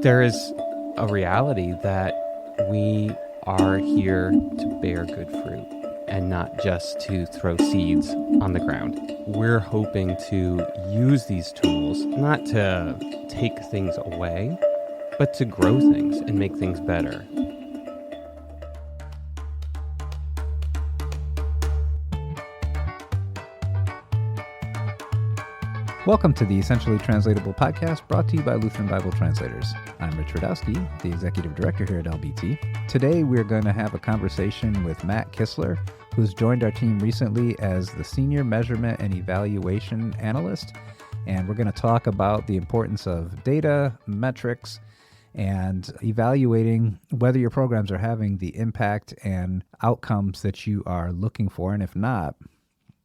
There is a reality that we are here to bear good fruit and not just to throw seeds on the ground. We're hoping to use these tools not to take things away, but to grow things and make things better. Welcome to the Essentially Translatable podcast brought to you by Lutheran Bible Translators. I'm Rich Radowski, the Executive Director here at LBT. Today we're going to have a conversation with Matt Kistler, who's joined our team recently as the Senior Measurement and Evaluation Analyst. And we're going to talk about the importance of data, metrics, and evaluating whether your programs are having the impact and outcomes that you are looking for. And if not,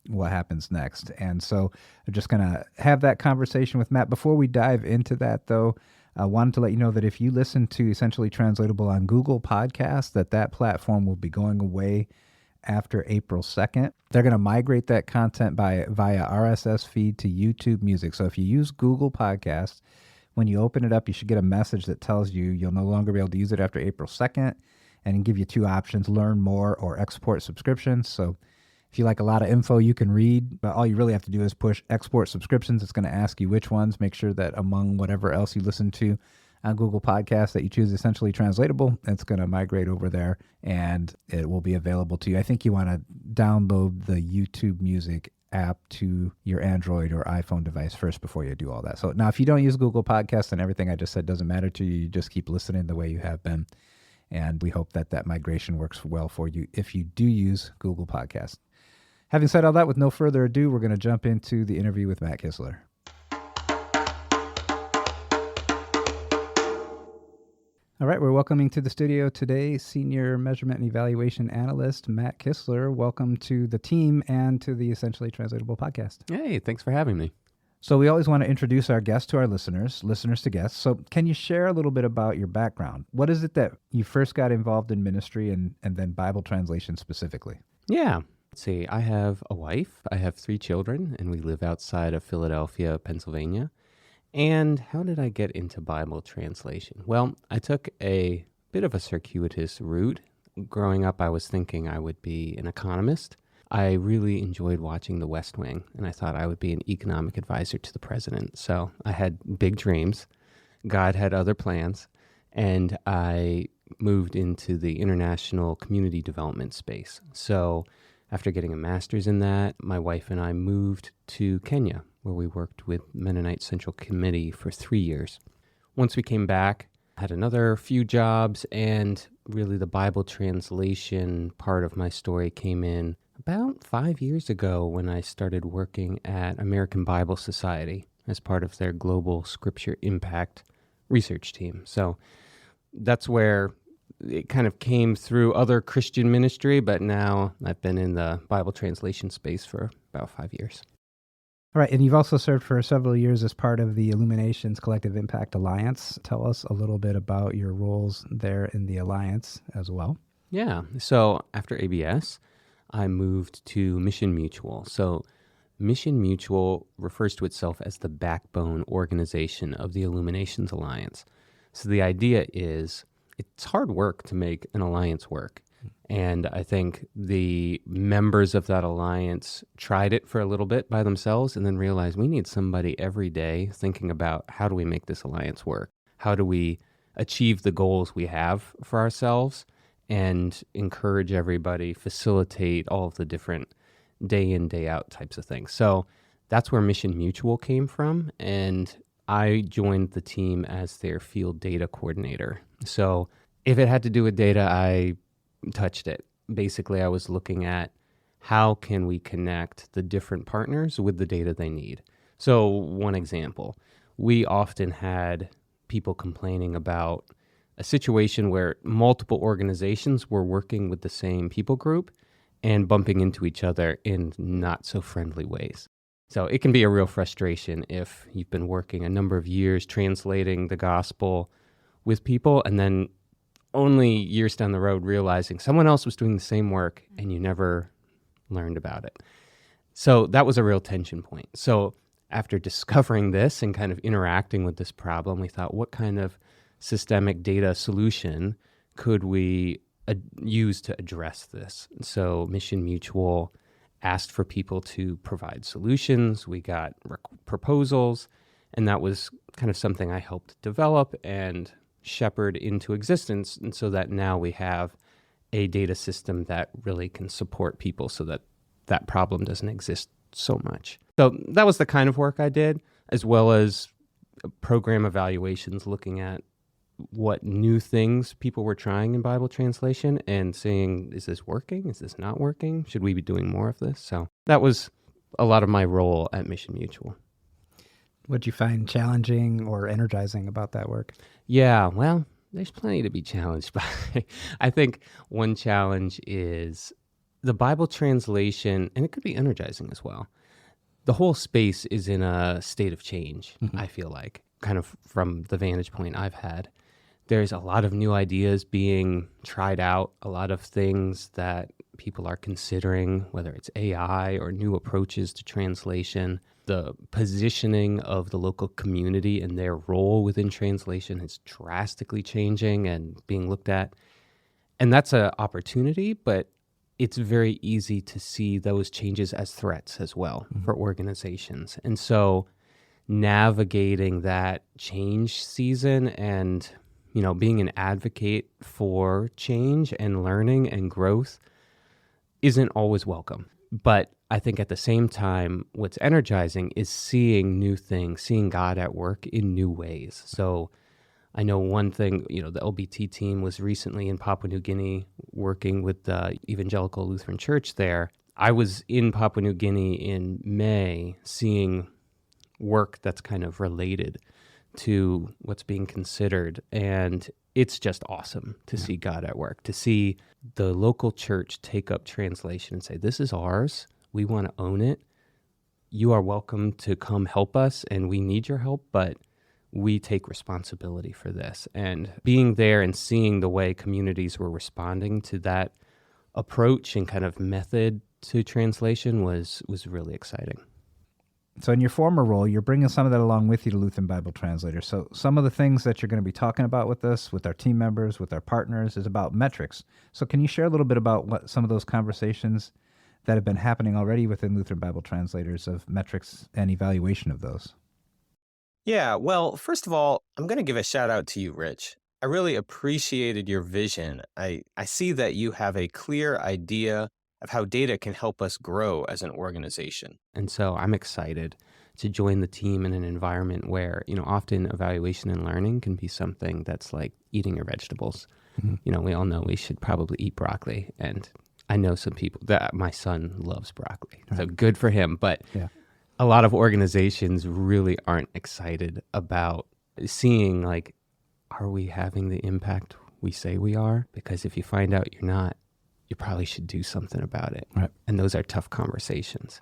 what happens next. And so I'm just going to have that conversation with Matt. Before we dive into that, though, I wanted to let you know that if you listen to Essentially Translatable on Google Podcasts, that platform will be going away after April 2nd. They're going to migrate that content via RSS feed to YouTube Music. So if you use Google Podcasts, when you open it up, you should get a message that tells you you'll no longer be able to use it after April 2nd, and give you two options: learn more or export subscriptions. So if you like a lot of info you can read, but all you really have to do is push export subscriptions. It's going to ask you which ones. Make sure that among whatever else you listen to on Google Podcasts that you choose Essentially Translatable. It's going to migrate over there and it will be available to you. I think you want to download the YouTube Music app to your Android or iPhone device first before you do all that. So now if you don't use Google Podcasts, then everything I just said doesn't matter to you. You just keep listening the way you have been. And we hope that migration works well for you if you do use Google Podcasts. Having said all that, with no further ado, we're going to jump into the interview with Matt Kistler. All right, we're welcoming to the studio today Senior Measurement and Evaluation Analyst Matt Kistler. Welcome to the team and to the Essentially Translatable podcast. Hey, thanks for having me. So we always want to introduce our guests to our listeners to guests. So can you share a little bit about your background? What is it that you first got involved in ministry and then Bible translation specifically? Yeah. Let's see, I have a wife, I have 3 children, and we live outside of Philadelphia, Pennsylvania. And how did I get into Bible translation? Well, I took a bit of a circuitous route. Growing up, I was thinking I would be an economist. I really enjoyed watching The West Wing, and I thought I would be an economic advisor to the president. So I had big dreams. God had other plans, and I moved into the international community development space. So after getting a master's in that, my wife and I moved to Kenya, where we worked with Mennonite Central Committee for 3 years. Once we came back, had another few jobs, and really the Bible translation part of my story came in about 5 years ago when I started working at American Bible Society as part of their Global Scripture Impact research team. So that's where it kind of came through other Christian ministry, but now I've been in the Bible translation space for about 5 years. All right, and you've also served for several years as part of the illumiNations Collective Impact Alliance. Tell us a little bit about your roles there in the Alliance as well. Yeah, so after ABS, I moved to Mission Mutual. So Mission Mutual refers to itself as the backbone organization of the illumiNations Alliance. So the idea is it's hard work to make an alliance work. And I think the members of that alliance tried it for a little bit by themselves and then realized we need somebody every day thinking about how do we make this alliance work? How do we achieve the goals we have for ourselves and encourage everybody, facilitate all of the different day in, day out types of things. So that's where Mission Mutual came from. And I joined the team as their field data coordinator. So if it had to do with data, I touched it. Basically, I was looking at how can we connect the different partners with the data they need. So one example, we often had people complaining about a situation where multiple organizations were working with the same people group and bumping into each other in not so friendly ways. So it can be a real frustration if you've been working a number of years translating the gospel with people and then only years down the road realizing someone else was doing the same work and you never learned about it. So that was a real tension point. So after discovering this and kind of interacting with this problem, we thought, what kind of systemic data solution could we use to address this? So Mission Mutual asked for people to provide solutions. We got proposals, and that was kind of something I helped develop and shepherd into existence. And so that now we have a data system that really can support people so that that problem doesn't exist so much. So that was the kind of work I did, as well as program evaluations, looking at what new things people were trying in Bible translation and saying, is this working? Is this not working? Should we be doing more of this? So that was a lot of my role at Mission Mutual. What'd you find challenging or energizing about that work? Yeah, well, there's plenty to be challenged by. I think one challenge is the Bible translation, and it could be energizing as well. The whole space is in a state of change, I feel like, kind of from the vantage point I've had. There's a lot of new ideas being tried out, a lot of things that people are considering, whether it's AI or new approaches to translation. The positioning of the local community and their role within translation is drastically changing and being looked at. And that's an opportunity, but it's very easy to see those changes as threats as well for organizations. And so navigating that change season and, you know, being an advocate for change and learning and growth isn't always welcome. But I think at the same time, what's energizing is seeing new things, seeing God at work in new ways. So I know one thing, you know, the LBT team was recently in Papua New Guinea working with the Evangelical Lutheran Church there. I was in Papua New Guinea in May seeing work that's kind of related to what's being considered. And it's just awesome to see God at work, to see the local church take up translation and say, this is ours. We want to own it. You are welcome to come help us, and we need your help, but we take responsibility for this. And being there and seeing the way communities were responding to that approach and kind of method to translation was really exciting. So in your former role, you're bringing some of that along with you to Lutheran Bible Translators. So some of the things that you're going to be talking about with us, with our team members, with our partners, is about metrics. So can you share a little bit about what some of those conversations that have been happening already within Lutheran Bible Translators of metrics and evaluation of those? Yeah, well, first of all, I'm going to give a shout out to you, Rich. I really appreciated your vision. I see that you have a clear idea of how data can help us grow as an organization. And so I'm excited to join the team in an environment where, you know, often evaluation and learning can be something that's like eating your vegetables. You know, we all know we should probably eat broccoli. And I know some people that my son loves broccoli. So good for him. But a lot of organizations really aren't excited about seeing, like, are we having the impact we say we are? Because if you find out you're not, you probably should do something about it. Right. And those are tough conversations.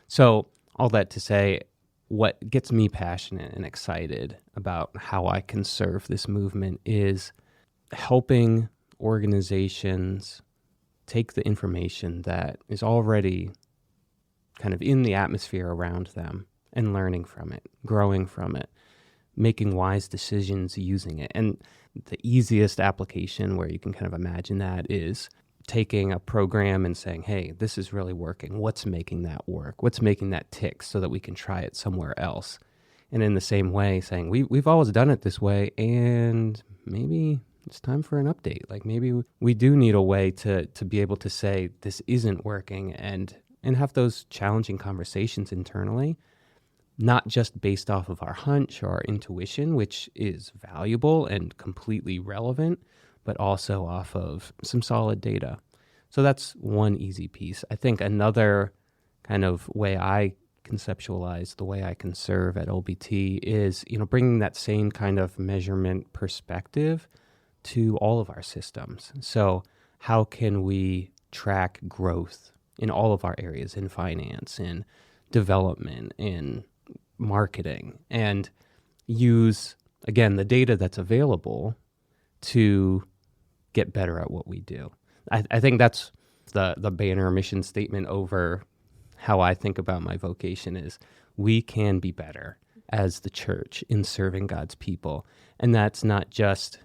So all that to say, what gets me passionate and excited about how I can serve this movement is helping organizations take the information that is already kind of in the atmosphere around them and learning from it, growing from it, making wise decisions using it. And the easiest application where you can kind of imagine that is taking a program and saying, hey, this is really working. What's making that work? What's making that tick so that we can try it somewhere else? And in the same way, saying, we've always done it this way, and maybe it's time for an update. Like maybe we do need a way to be able to say this isn't working and have those challenging conversations internally, not just based off of our hunch or our intuition, which is valuable and completely relevant, but also off of some solid data. So that's one easy piece. I think another kind of way I conceptualize the way I can serve at LBT is, you know, bringing that same kind of measurement perspective to all of our systems. So how can we track growth in all of our areas, in finance, in development, in marketing, and use, again, the data that's available to get better at what we do. I think that's the banner mission statement over how I think about my vocation is we can be better as the church in serving God's people. And that's not just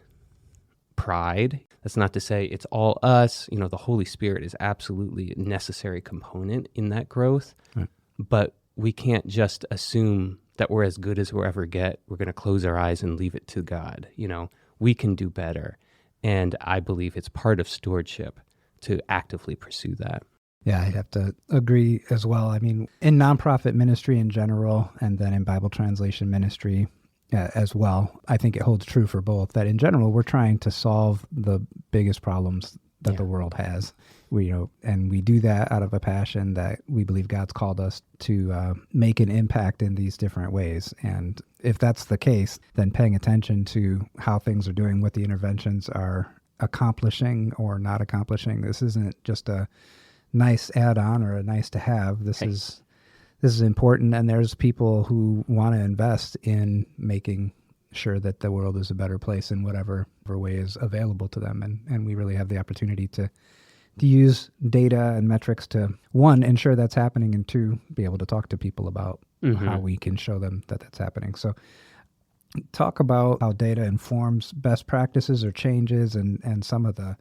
pride. That's not to say it's all us. You know, the Holy Spirit is absolutely a necessary component in that growth. Right. But we can't just assume that we're as good as we'll ever get. We're going to close our eyes and leave it to God. You know, we can do better. And I believe it's part of stewardship to actively pursue that. Yeah, I have to agree as well. I mean, in nonprofit ministry in general, and then in Bible translation ministry as well, I think it holds true for both, that in general, we're trying to solve the biggest problems that the world has. And we do that out of a passion that we believe God's called us to make an impact in these different ways. And if that's the case, then paying attention to how things are doing, what the interventions are accomplishing or not accomplishing. This isn't just a nice add-on or a nice to have. This is important, and there's people who want to invest in making sure that the world is a better place in whatever way is available to them. And we really have the opportunity to use data and metrics to, one, ensure that's happening, and two, be able to talk to people about how we can show them that that's happening. So talk about how data informs best practices or changes, and some of the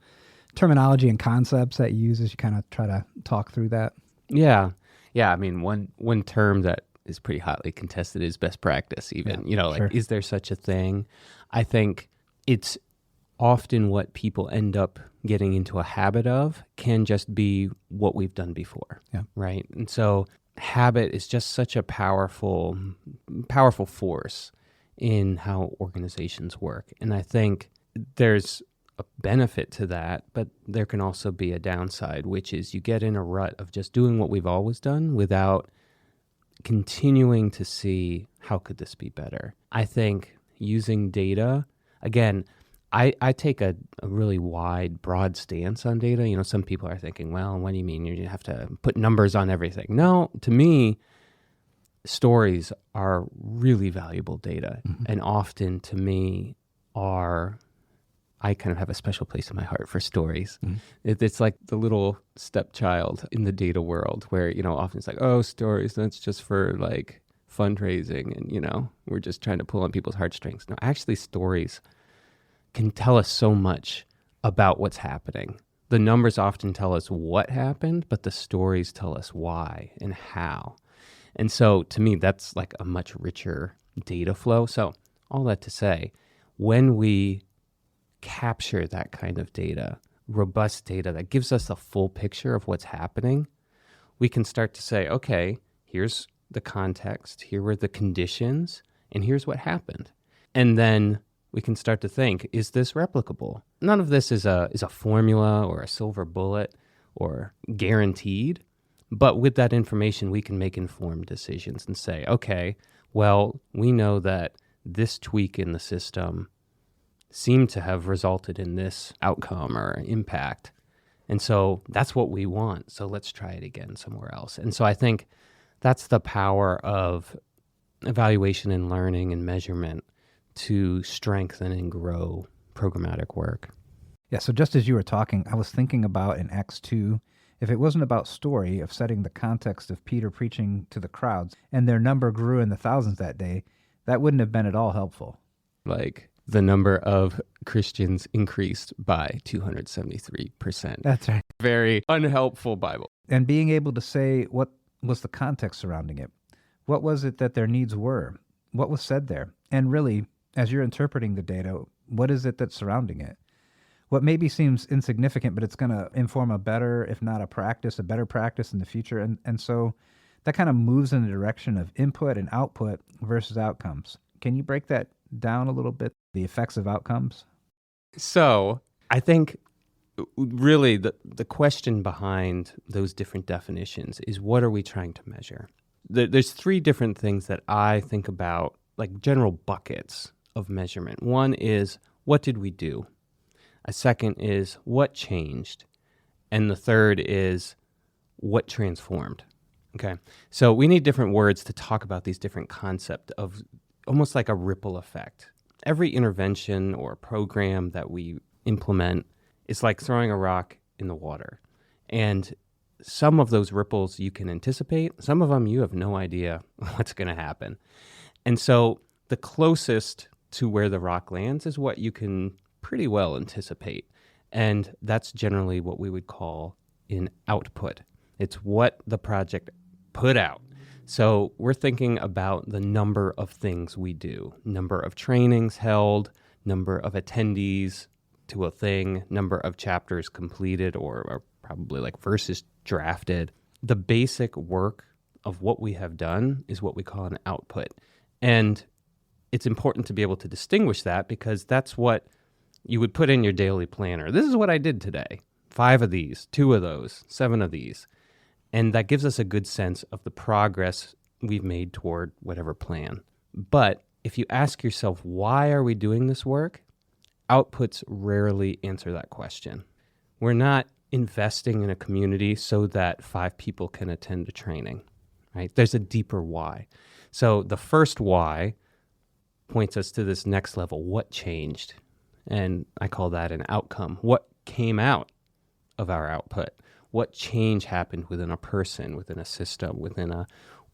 terminology and concepts that you use as you kind of try to talk through that. Yeah. I mean, one term that is pretty hotly contested is best practice even. Sure. Is there such a thing? I think it's often what people end up getting into a habit of can just be what we've done before. Yeah. Right. And so habit is just such a powerful force in how organizations work. And I think there's a benefit to that, but there can also be a downside, which is you get in a rut of just doing what we've always done without continuing to see how could this be better. I think using data, again, I take a really wide, broad stance on data. You know, some people are thinking, well, what do you mean you have to put numbers on everything? No, to me, stories are really valuable data, and often to me I kind of have a special place in my heart for stories. It's like the little stepchild in the data world where, often it's like, oh, stories, that's just for like fundraising and, we're just trying to pull on people's heartstrings. No, actually stories can tell us so much about what's happening. The numbers often tell us what happened, but the stories tell us why and how. And so to me, that's like a much richer data flow. So all that to say, when we capture that kind of data, robust data that gives us a full picture of what's happening, we can start to say, okay, here's the context, here were the conditions, and here's what happened. And then we can start to think, is this replicable? None of this is a formula or a silver bullet or guaranteed, but with that information, we can make informed decisions and say, okay, well, we know that this tweak in the system seemed to have resulted in this outcome or impact. And so that's what we want. So let's try it again somewhere else. And so I think that's the power of evaluation and learning and measurement to strengthen and grow programmatic work. Yeah, so just as you were talking, I was thinking about in Acts 2, if it wasn't about story of setting the context of Peter preaching to the crowds and their number grew in the thousands that day, that wouldn't have been at all helpful. Like the number of Christians increased by 273%. That's right. Very unhelpful Bible. And being able to say what was the context surrounding it. What was it that their needs were? What was said there? And really, as you're interpreting the data, what is it that's surrounding it? What maybe seems insignificant, but it's going to inform a better, if not a better practice in the future. And so that kind of moves in the direction of input and output versus outcomes. Can you break that down a little bit, the effects of outcomes? So I think really the question behind those different definitions is, what are we trying to measure? There's three different things that I think about, like general buckets of measurement. One is, what did we do? A second is, what changed? And the third is, what transformed? Okay, so we need different words to talk about these different concepts of almost like a ripple effect. Every intervention or program that we implement is like throwing a rock in the water. And some of those ripples you can anticipate. Some of them you have no idea what's going to happen. And so the closest to where the rock lands is what you can pretty well anticipate. And that's generally what we would call an output. It's what the project put out. So we're thinking about the number of things we do, number of trainings held, number of attendees to a thing, number of chapters completed or probably like verses drafted. The basic work of what we have done is what we call an output. And it's important to be able to distinguish that because that's what you would put in your daily planner. This is what I did today. 5 of these, 2 of those, 7 of these. And that gives us a good sense of the progress we've made toward whatever plan. But if you ask yourself, why are we doing this work? Outputs rarely answer that question. We're not investing in a community so that 5 people can attend a training, right? There's a deeper why. So the first why points us to this next level. What changed? And I call that an outcome. What came out of our output? What change happened within a person, within a system, within an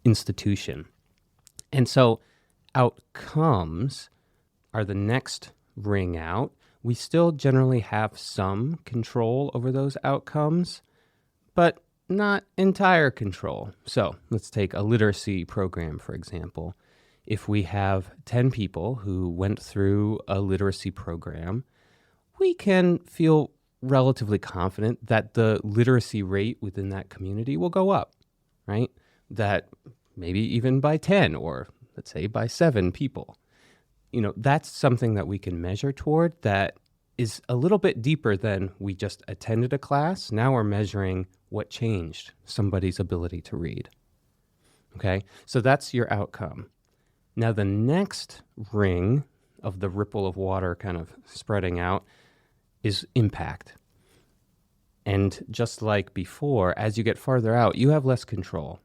institution? And so outcomes are the next ring out. We still generally have some control over those outcomes, but not entire control. So let's take a literacy program, for example. If we have 10 people who went through a literacy program, we can feel relatively confident that the literacy rate within that community will go up, right? That maybe even by 10 or let's say by 7 people. That's something that we can measure toward that is a little bit deeper than we just attended a class. Now we're measuring what changed somebody's ability to read. Okay, so that's your outcome. Now the next ring of the ripple of water kind of spreading out is impact. And just like before, as you get farther out, you have less control.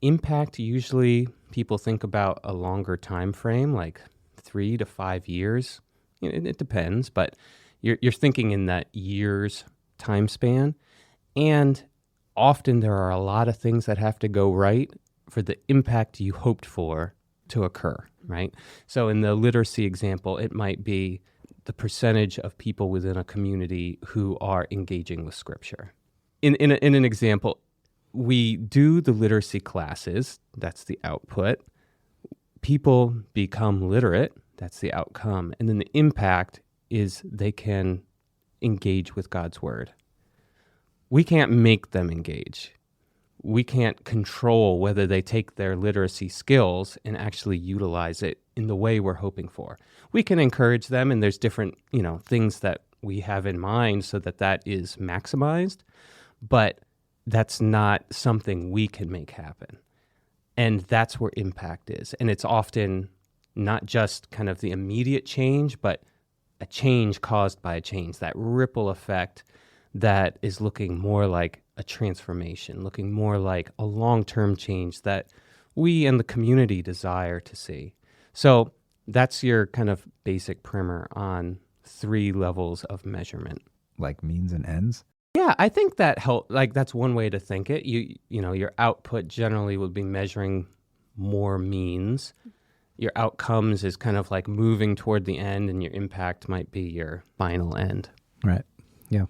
Impact, usually people think about a longer time frame, like 3 to 5 years. It depends, but you're thinking in that years time span. And often there are a lot of things that have to go right for the impact you hoped for to occur, right? So in the literacy example, it might be the percentage of people within a community who are engaging with Scripture. In an example, we do the literacy classes, that's the output. People become literate, that's the outcome. And then the impact is they can engage with God's Word. We can't make them engage. We can't control whether they take their literacy skills and actually utilize it in the way we're hoping for. We can encourage them, and there's different, things that we have in mind so that is maximized, but that's not something we can make happen. And that's where impact is. And it's often not just kind of the immediate change, but a change caused by a change, that ripple effect that is looking more like a transformation, looking more like a long-term change that we and the community desire to see. So that's your kind of basic primer on 3 levels of measurement. Like means and ends? Yeah, I think that that's one way to think it. Your output generally will be measuring more means. Your outcomes is kind of like moving toward the end, and your impact might be your final end. Right. Yeah.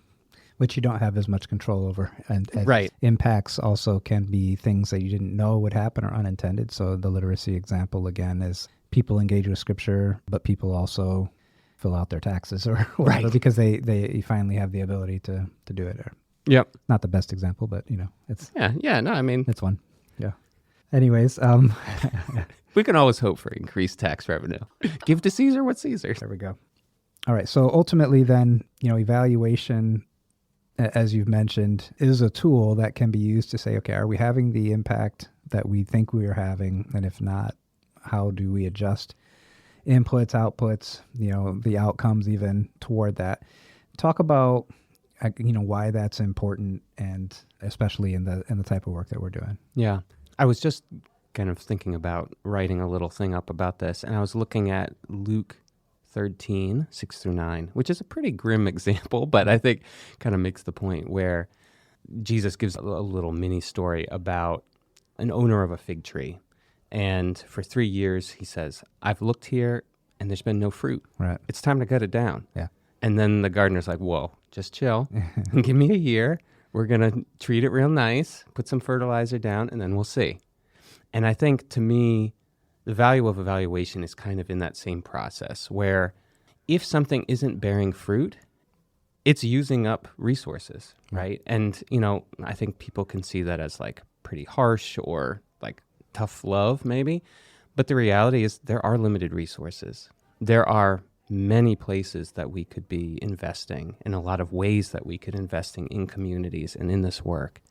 Which you don't have as much control over. And right. Impacts also can be things that you didn't know would happen or unintended. So the literacy example, again, is people engage with Scripture, but people also fill out their taxes or whatever, right, because they finally have the ability to do it. Yep. Not the best example, but it's it's one. Yeah. Anyways, we can always hope for increased tax revenue. Give to Caesar what's Caesar's. There we go. All right. So ultimately then, evaluation, as you've mentioned, is a tool that can be used to say, okay, are we having the impact that we think we are having? And if not, how do we adjust inputs, outputs, the outcomes even toward that? Talk about, why that's important, and especially in the type of work that we're doing. Yeah. I was just kind of thinking about writing a little thing up about this, and I was looking at Luke 13, 6-9, which is a pretty grim example, but I think kind of makes the point where Jesus gives a little mini story about an owner of a fig tree. And for 3 years, he says, I've looked here and there's been no fruit. Right. It's time to cut it down. Yeah. And then the gardener's like, whoa, just chill. Give me a year. We're going to treat it real nice, put some fertilizer down, and then we'll see. And I think, to me, the value of evaluation is kind of in that same process, where if something isn't bearing fruit, it's using up resources, right? And, I think people can see that as like pretty harsh or like tough love, maybe. But the reality is there are limited resources. There are many places that we could be investing, in a lot of ways that we could investing in communities and in this work.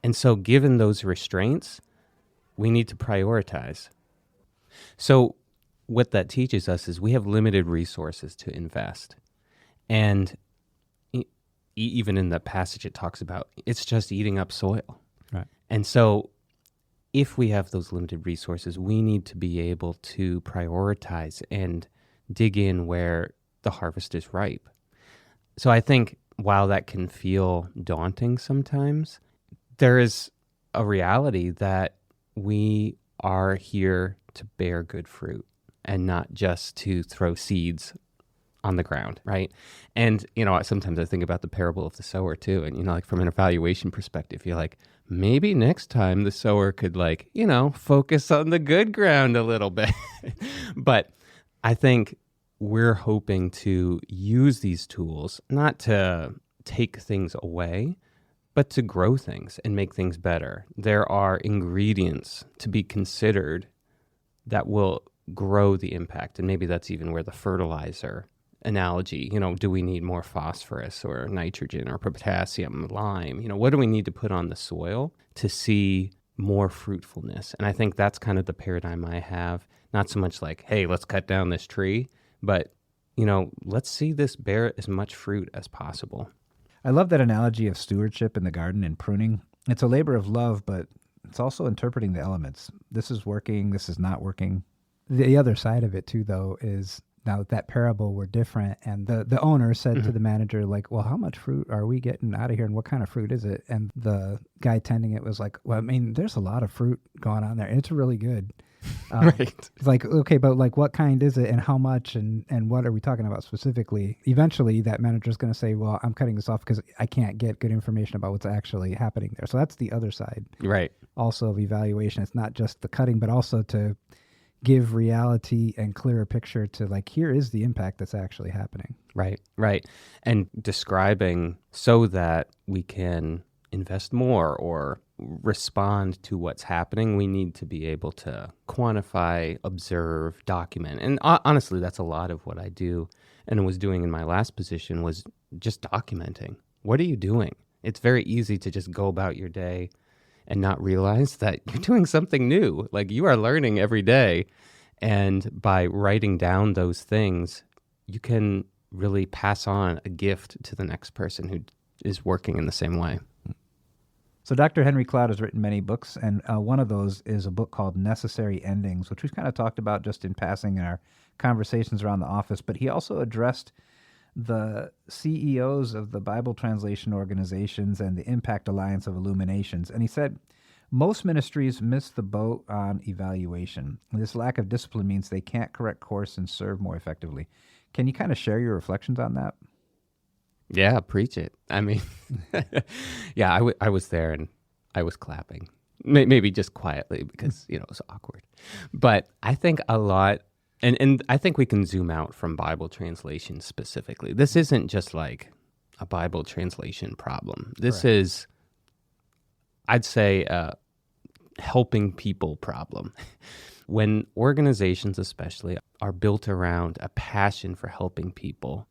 And so given those restraints, we need to prioritize. So what that teaches us is we have limited resources to invest. And even in the passage it talks about, it's just eating up soil. Right. And so if we have those limited resources, we need to be able to prioritize and dig in where the harvest is ripe. So I think while that can feel daunting sometimes, there is a reality that we are here to bear good fruit and not just to throw seeds on the ground, right? And, sometimes I think about the parable of the sower too. And, like from an evaluation perspective, you're like, maybe next time the sower could focus on the good ground a little bit. But I think we're hoping to use these tools not to take things away, but to grow things and make things better. There are ingredients to be considered that will grow the impact. And maybe that's even where the fertilizer analogy, do we need more phosphorus or nitrogen or potassium, lime? What do we need to put on the soil to see more fruitfulness? And I think that's kind of the paradigm I have. Not so much like, hey, let's cut down this tree, but, let's see this bear as much fruit as possible. I love that analogy of stewardship in the garden and pruning. It's a labor of love, but it's also interpreting the elements. This is working, this is not working. The other side of it too, though, is now that parable were different, and the owner said to the manager, like, well, how much fruit are we getting out of here, and what kind of fruit is it? And the guy tending it was like, well, I mean, there's a lot of fruit going on there, and it's really good. Right. It's like, okay, but like what kind is it and how much and what are we talking about specifically? Eventually that manager's going to say, well, I'm cutting this off because I can't get good information about what's actually happening there. So that's the other side. Right. Also of evaluation. It's not just the cutting, but also to give reality and clearer picture to like, here is the impact that's actually happening. Right. Right. And describing so that we can invest more or respond to what's happening, we need to be able to quantify, observe, document. And honestly, that's a lot of what I do and was doing in my last position was just documenting. What are you doing? It's very easy to just go about your day and not realize that you're doing something new. Like you are learning every day. And by writing down those things, you can really pass on a gift to the next person who is working in the same way. So Dr. Henry Cloud has written many books, and one of those is a book called Necessary Endings, which we've kind of talked about just in passing in our conversations around the office. But he also addressed the CEOs of the Bible translation organizations and the Impact Alliance of illumiNations. And he said, most ministries miss the boat on evaluation. This lack of discipline means they can't correct course and serve more effectively. Can you kind of share your reflections on that? Yeah, preach it. I mean, yeah, I was there and I was clapping, maybe just quietly because, it was awkward. But I think a lot, and I think we can zoom out from Bible translation specifically. This isn't just like a Bible translation problem. This is, I'd say, a helping people problem. When organizations especially are built around a passion for helping people,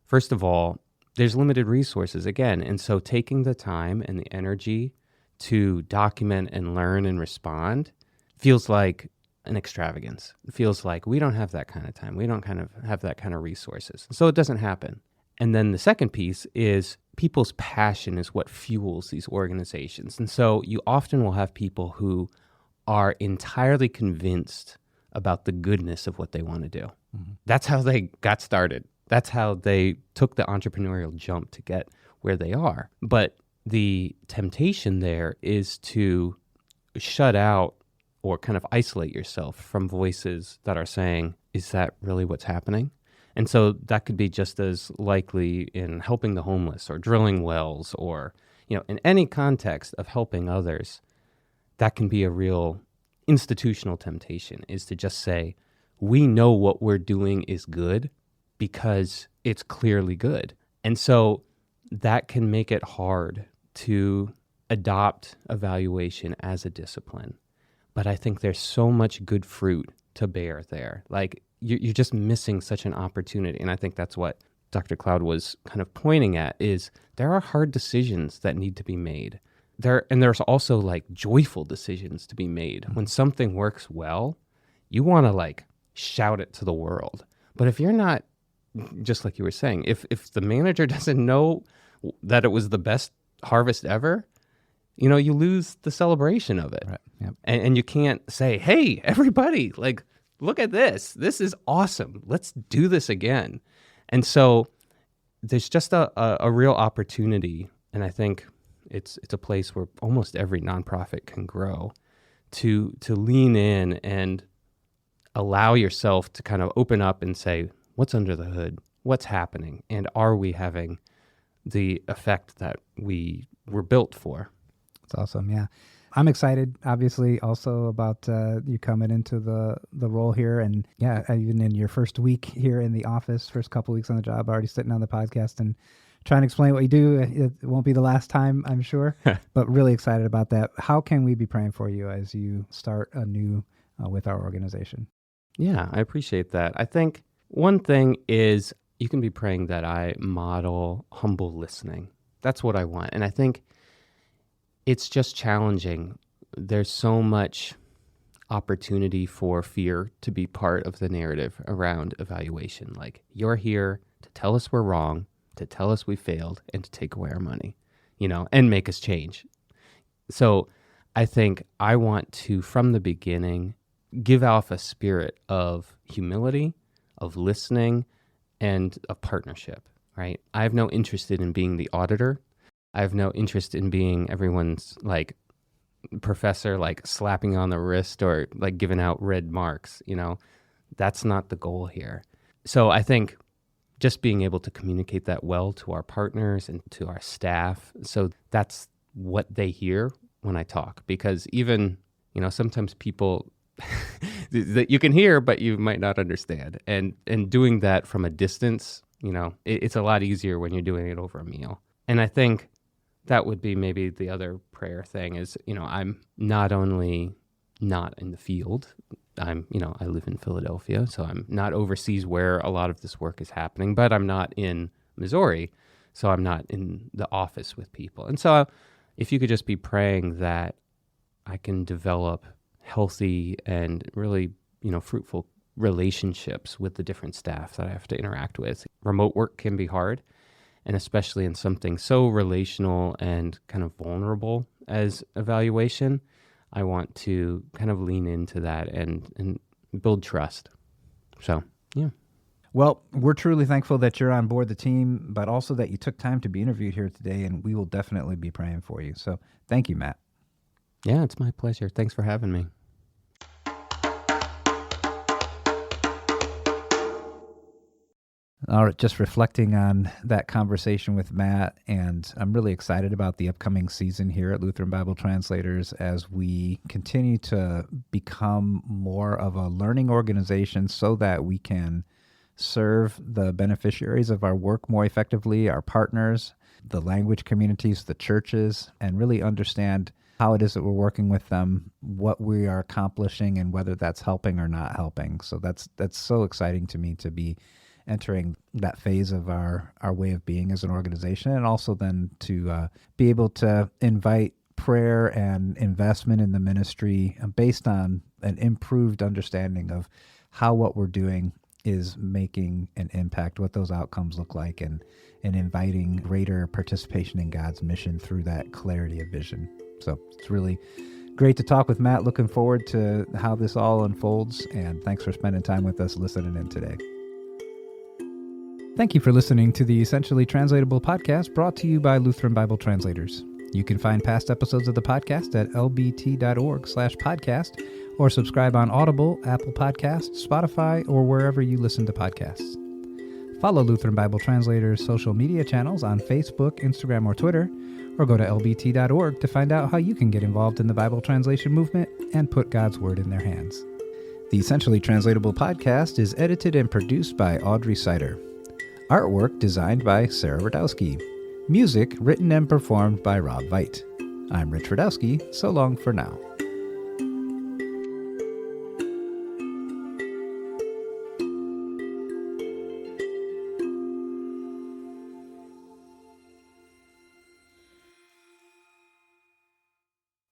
first of all, there's limited resources again. And so taking the time and the energy to document and learn and respond feels like an extravagance. It feels like we don't have that kind of time. We don't kind of have that kind of resources. So it doesn't happen. And then the second piece is people's passion is what fuels these organizations. And so you often will have people who are entirely convinced about the goodness of what they want to do. Mm-hmm. That's how they got started. That's how they took the entrepreneurial jump to get where they are. But the temptation there is to shut out or kind of isolate yourself from voices that are saying, is that really what's happening? And so that could be just as likely in helping the homeless or drilling wells or, in any context of helping others. That can be a real institutional temptation, is to just say, we know what we're doing is good because it's clearly good. And so that can make it hard to adopt evaluation as a discipline. But I think there's so much good fruit to bear there. Like, you're just missing such an opportunity. And I think that's what Dr. Cloud was kind of pointing at, is there are hard decisions that need to be made. There's also like joyful decisions to be made. When something works well, you want to like shout it to the world. But if you're not, just like you were saying, if the manager doesn't know that it was the best harvest ever, you lose the celebration of it. Right. Yep. And you can't say, hey, everybody, like, look at this. This is awesome. Let's do this again. And so there's just a real opportunity, and I think it's a place where almost every nonprofit can grow, to lean in and allow yourself to kind of open up and say, what's under the hood? What's happening? And are we having the effect that we were built for? That's awesome. Yeah. I'm excited, obviously, also about you coming into the role here. And yeah, even in your first week here in the office, first couple weeks on the job, already sitting on the podcast and trying to explain what you do. It won't be the last time, I'm sure, but really excited about that. How can we be praying for you as you start anew with our organization? Yeah, I appreciate that. I think one thing is you can be praying that I model humble listening. That's what I want. And I think it's just challenging. There's so much opportunity for fear to be part of the narrative around evaluation. Like, you're here to tell us we're wrong, to tell us we failed, and to take away our money, and make us change. So I think I want to, from the beginning, give off a spirit of humility, of listening, and of partnership, right? I have no interest in being the auditor. I have no interest in being everyone's like professor, like slapping on the wrist or like giving out red marks. That's not the goal here. So I think just being able to communicate that well to our partners and to our staff, so that's what they hear when I talk. Because even, sometimes people that you can hear, but you might not understand. And doing that from a distance, it's a lot easier when you're doing it over a meal. And I think that would be maybe the other prayer thing is, I'm not only not in the field, I live in Philadelphia, so I'm not overseas where a lot of this work is happening, but I'm not in Missouri, so I'm not in the office with people. And so if you could just be praying that I can develop healthy and really, fruitful relationships with the different staff that I have to interact with. Remote work can be hard, and especially in something so relational and kind of vulnerable as evaluation, I want to kind of lean into that and build trust. So, yeah. Well, we're truly thankful that you're on board the team, but also that you took time to be interviewed here today, and we will definitely be praying for you. So thank you, Matt. Yeah, it's my pleasure. Thanks for having me. All right, just reflecting on that conversation with Matt, and I'm really excited about the upcoming season here at Lutheran Bible Translators as we continue to become more of a learning organization so that we can serve the beneficiaries of our work more effectively, our partners, the language communities, the churches, and really understand how it is that we're working with them, what we are accomplishing, and whether that's helping or not helping. So that's so exciting to me to be entering that phase of our way of being as an organization, and also then to be able to invite prayer and investment in the ministry based on an improved understanding of how what we're doing is making an impact, what those outcomes look like, and inviting greater participation in God's mission through that clarity of vision. So it's really great to talk with Matt. Looking forward to how this all unfolds, and thanks for spending time with us listening in today. Thank you for listening to the Essentially Translatable podcast brought to you by Lutheran Bible Translators. You can find past episodes of the podcast at lbt.org/podcast, or subscribe on Audible, Apple Podcasts, Spotify, or wherever you listen to podcasts. Follow Lutheran Bible Translators' social media channels on Facebook, Instagram, or Twitter, or go to lbt.org to find out how you can get involved in the Bible translation movement and put God's Word in their hands. The Essentially Translatable podcast is edited and produced by Audrey Sider. Artwork designed by Sarah Radowski. Music written and performed by Rob Veit. I'm Rich Radowski. So long for now.